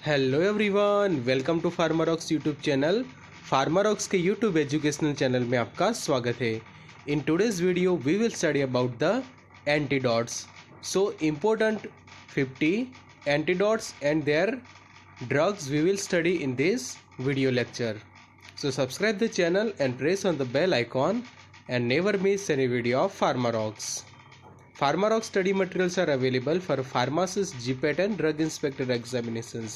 Hello everyone, welcome to Pharmarocks YouTube channel. Pharmarocks के YouTube educational channel में आपका स्वागत है। In today's video we will study about the antidotes. So important 50 antidotes and their drugs we will study in this video lecture. So subscribe the channel and press on the bell icon and never miss any video of Pharmarox. Pharmarox study materials are available for pharmacist, GPAT and drug inspector examinations.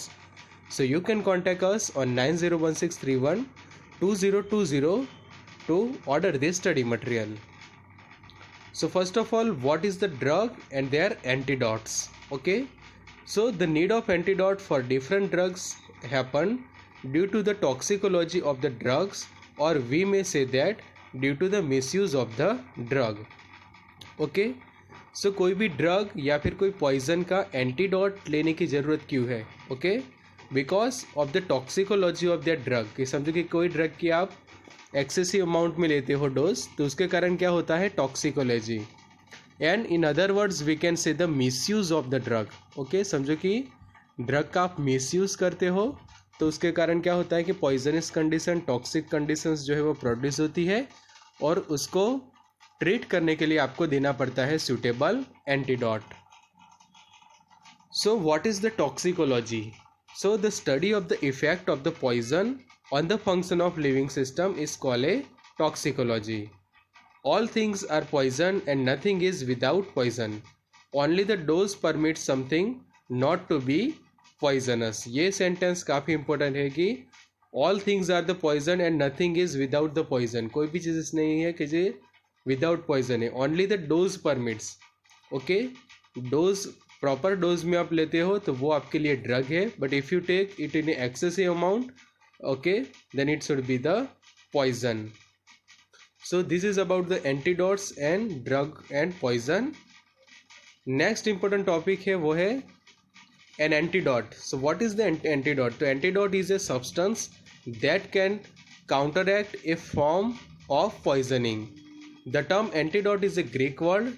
So you can contact us on 9016312020 to order this study material. So first of all, what is the drug and their antidotes? Okay. So the need of antidote for different drugs happen due to the toxicology of the drugs, or we may say that due to the misuse of the drug. Okay. So कोई भी drug या फिर कोई poison का antidote लेने की ज़रूरत क्यों है? Okay, because of the toxicology of the drug. कि समझो कि कोई ड्रग की आप एक्सेसिव अमाउंट में लेते हो डोज, तो उसके कारण क्या होता है? Toxicology. And in other words we can say the misuse of the drug. Okay, समझो कि ड्रग का आप मिसयूज करते हो तो उसके कारण क्या होता है कि पॉइजनस कंडीशन, टॉक्सिक कंडीशंस जो है वो प्रोड्यूस होती है, और उसको ट्रीट करने के लिए आपको देना पड़ता है suitable antidote. So what is the toxicology? So the study of the effect of the poison on the function of living system is called a toxicology. All things are poison and nothing is without poison. Only the dose permits something not to be poisonous. ये sentence काफ़ी important है कि all things are the poison and nothing is without the poison. कोई भी चीज़ नहीं है कि जो विदाउट पॉइजन है, only the dose permits. Okay, dose proper dose में आप लेते हो तो वो आपके लिए ड्रग है, but if you take it in excessive amount, okay, then it should be the poison. So this is about the antidotes and drug and poison. Next important topic है वो है an antidote. So what is the antidote? So antidote is a substance that can counteract a form of poisoning. The term antidote is a Greek word,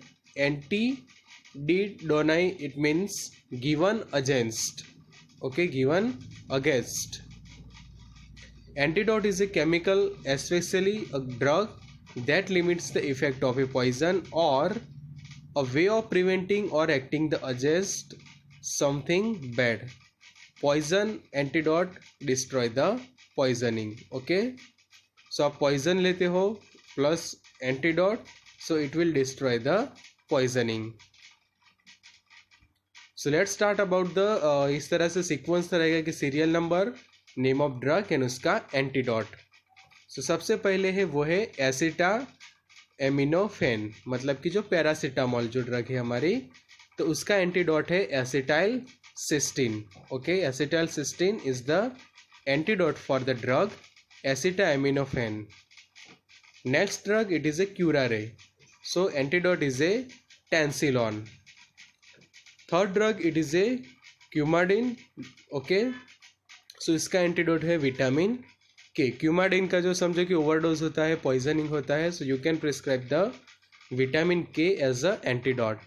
antididonai. It means given against. Okay, given against. Antidote is a chemical, especially a drug, that limits the effect of a poison or a way of preventing or acting the against something bad. Poison antidote destroy the poisoning. Okay, so आप poison लेते हो plus antidote, so it will destroy the poisoning. So let's start about the इस तरह से sequence रहेगा कि serial number, name of drug and उसका antidote. सो सबसे पहले है वो है एसिटा एमिनोफेन, मतलब कि जो पैरासीटामोल जो ड्रग है हमारी, तो उसका एंटीडोट है acetyl cysteine. Okay, acetyl cysteine is the antidote for the drug acetaminophen. Next drug it is a curare, so antidote is a Tensilon. Third drug it is a Coumadin. Okay, so इसका antidote है vitamin के। क्यूमाडिन का जो समझो कि overdose होता है, poisoning होता है, so you can prescribe the vitamin K as a antidote.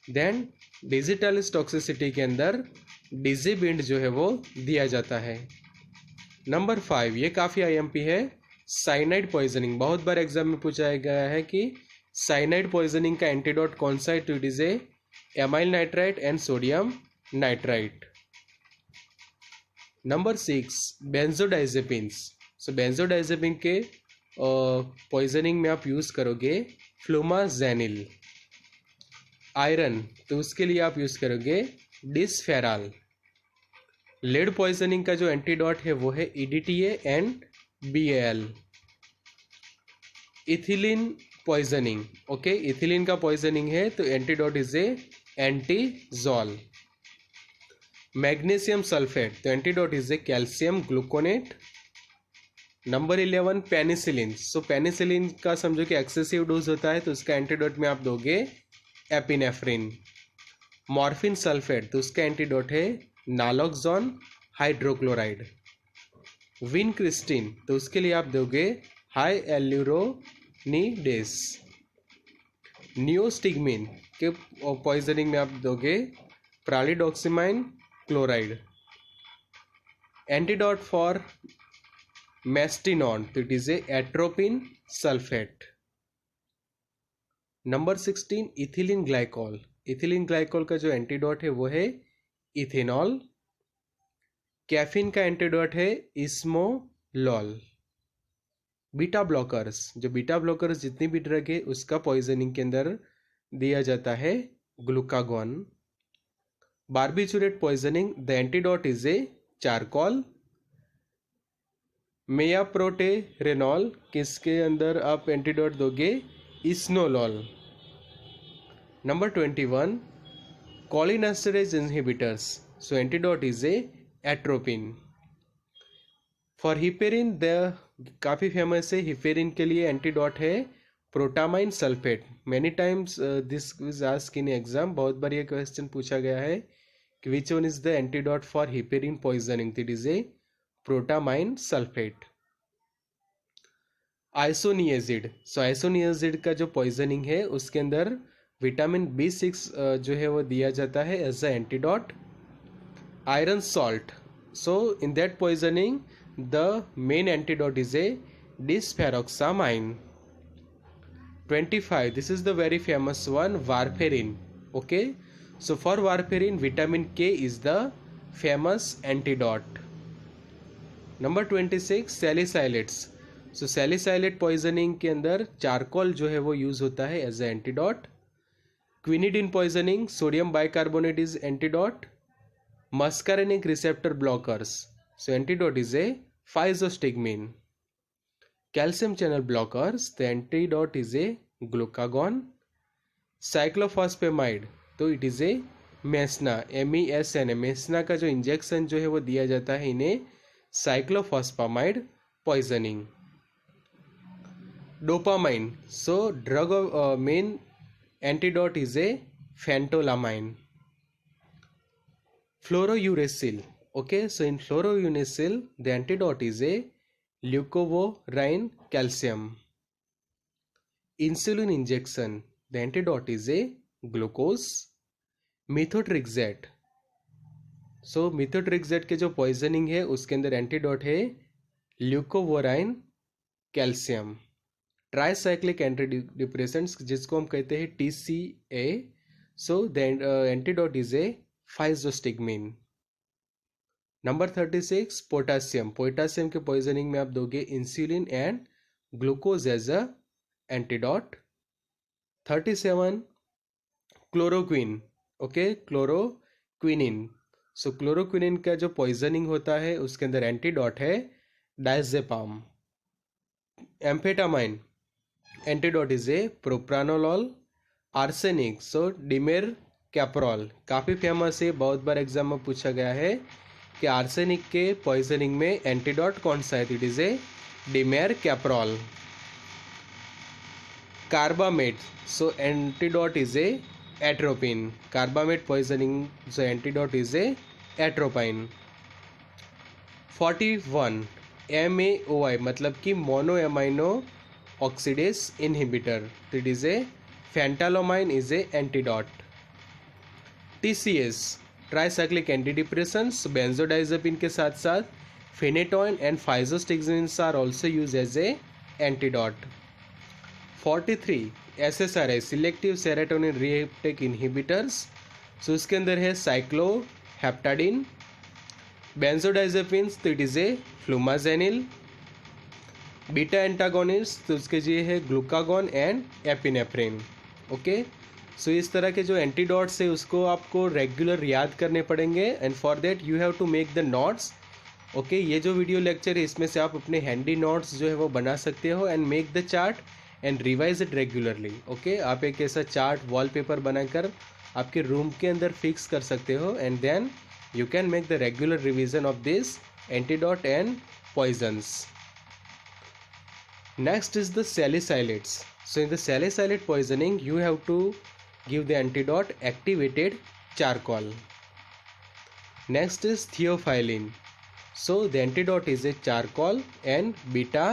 Then digitalis toxicity के अंदर डिजिबिंड जो है वो दिया जाता है। नंबर 5, ये काफ़ी आईएमपी है, साइनाइड पॉइजनिंग। बहुत बार एग्जाम में पूछा गया है कि साइनाइड पॉइजनिंग का एंटीडोट कौन सा है, तो it is A amyl nitrite and sodium nitrite. Number 6, benzodiazepines. So benzodiazepine के पॉइजनिंग में आप यूज़ करोगे फ्लूमाजेनिल। आयरन, तो उसके लिए आप यूज़ करोगे डिस्फेराल। लेड पॉइजनिंग का जो एंटीडोट है वो है EDTA and B L. Ethylene poisoning, okay, ethylene का पॉइजनिंग है तो antidote is a Antizol. Magnesium sulphate, तो antidote is a calcium gluconate. Number 11, penicillin. So penicillin का समझो कि एक्सेसिव डोज होता है तो उसका एंटीडोट में आप दोगे एपिनेफ्रिन। मॉर्फिन सल्फेट, तो उसका एंटीडोट है नालोक्सोन हाइड्रोक्लोराइड। विनक्रिस्टिन, तो उसके लिए आप दोगे हाई एल्यूरोनिडेस। नियोस्टिग्मिन के पॉइजनिंग में आप दोगे प्रालिडोक्सिमाइन क्लोराइड। एंटीडोट फॉर मेस्टिनॉन, तो it is a atropine sulphate. Number 16 ethylene glycol. Ethylene glycol का जो एंटीडोट है वो है इथेनॉल। कैफीन का एंटीडोट है इस्मोलॉल। बीटा ब्लॉकर्स, जो बीटा ब्लॉकर्स जितनी भी ड्रग है उसका पॉइजनिंग के अंदर दिया जाता है glucagon. Barbiturate poisoning, the antidote is a charcoal. Metaproterenol, किसके अंदर आप एंटीडोट दोगे? Esmolol. Number 21 cholinesterase inhibitors, so antidote is a atropine. For heparin, the काफ़ी फेमस है हिपेरिन के लिए एंटीडोट है protamine sulphate. Many times this is asked in exam, बहुत बार ये क्वेश्चन पूछा गया है कि which one is the antidote for heparin poisoning, it is a protamine sulphate. Isoniazid, so isoniazid का जो पॉइजनिंग है उसके अंदर विटामिन B6 जो है वो दिया जाता है as a antidote. Iron salt, so in that poisoning the main antidote is a desferrioxamine. 25 this is the very famous one, warfarin. Okay, so for warfarin vitamin K is the famous antidote. Number 26 salicylates, so salicylate poisoning के अंदर charcoal जो है वो use होता है as a antidote. Quinidine poisoning, sodium bicarbonate is antidote. Muscarinic receptor blockers, so antidote is a physostigmine. Calcium channel blockers, the antidote is A glucagon. Cyclophosphamide, तो it is A मेसना, MESNA। मेसना का जो injection जो है वो दिया जाता है इन्हें cyclophosphamide poisoning. Dopamine, so drug main antidote is a phentolamine. Fluorouracil, okay, so in fluorouracil the antidote is a leucovorin calcium. Insulin injection, the antidote is a glucose. Methotrexate, so methotrexate के जो poisoning है उसके अंदर antidote है leucovorin calcium. Tricyclic anti depressants, जिसको हम कहते हैं TCA, so the antidote is a physostigmine. Number 36 potassium. Potassium के पॉइजनिंग में आप दोगे insulin and glucose as a antidote. 37 chloroquine, okay, chloroquinine, so chloroquinine का जो पॉइजनिंग होता है उसके अंदर एंटीडोट है diazepam. Amphetamine, antidote is a propranolol. Arsenic, so dimercaprol, काफ़ी फेमस है, बहुत बार एग्जाम में पूछा गया है कि आर्सेनिक के पॉइजनिंग में एंटीडोट कौन सा है, it is a dimercaprol. Carbamate, so antidote is a atropine. Carbamate poisoning जो antidote is a atropine. 41 MAOI, मतलब कि mono amino oxidase inhibitor, it is a phentolamine is a antidote. TCS tricyclic anti depressions, benzodiazepine के साथ साथ phenytoin and physostigmines are also use as a antidote. 43 SSRI selective serotonin reuptake inhibitors, so उसके अंदर है cycloheptadine. Benzodiazepines, तो it is A flumazenil. Beta antagonist, तो उसके लिए है ग्लूकागॉन एंड एपिनेफ्रिन। ओके, सो इस तरह के जो एंटीडोट्स है उसको आपको रेगुलर याद करने पड़ेंगे and for that you have to make the notes. Okay, ये जो वीडियो लेक्चर है इसमें से आप अपने हैंडी नोट्स जो है वो बना सकते हो and make the chart and revise it regularly. Okay, आप एक ऐसा चार्ट वॉलपेपर बनाकर आपके रूम के अंदर फिक्स कर सकते हो and then you can make the regular revision of this antidote and poisons. Next is the salicylates. So in the salicylate poisoning you have to give the antidote activated charcoal. Next is theophylline. So the antidote is a charcoal and beta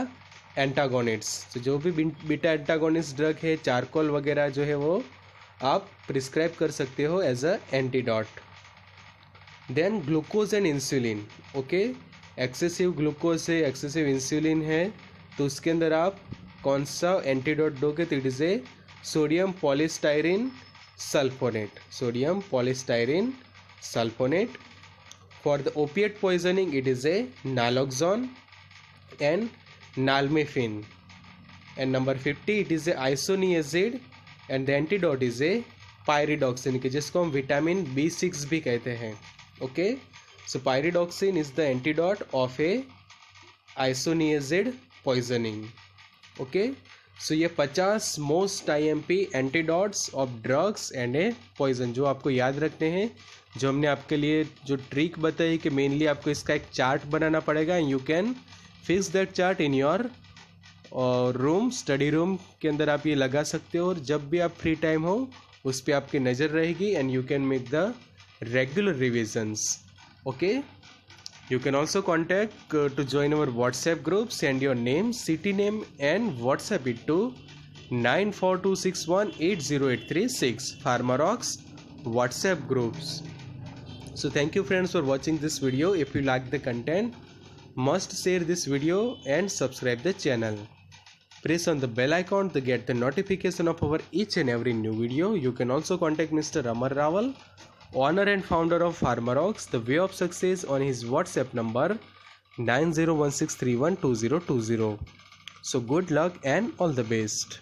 antagonists. So जो भी beta antagonist drug है, charcoal वगैरह जो है वो आप prescribe कर सकते हो as a antidote. Then glucose and insulin, okay, excessive glucose है, एक्सेसिव इंसुलिन है, तो उसके अंदर आप कौन सा एंटीडोट दोगे? तो it is a sodium polystyrene sulphonate, sodium polystyrene sulphonate. For the opiate poisoning it is a naloxone and nalmefene. And number 50 it is a isoniazid and the antidote is a pyridoxine, के जिसको हम vitamin B6 भी कहते हैं. Okay, so pyridoxine is the antidote of a isoniazid poisoning. Okay, so ये 50 most IMP antidotes of drugs and a poison जो आपको याद रखने हैं, जो हमने आपके लिए जो ट्रिक बताई कि मेनली आपको इसका एक चार्ट बनाना पड़ेगा. You can fix that chart in your room, study room के अंदर आप ये लगा सकते हो, और जब भी आप फ्री टाइम हो उस पर आपकी नज़र रहेगी and you can make the regular revisions. Okay, you can also contact to join our WhatsApp group. Send your name, city name and WhatsApp it to 9426180836 Pharmarox WhatsApp groups. So thank you friends for watching this video. If you like the content, must share this video and subscribe the channel. Press on the bell icon to get the notification of our each and every new video. You can also contact Mr. Amar Rawal, owner and founder of Pharmarox, the way of success, on his WhatsApp number 9016312020. So good luck and all the best.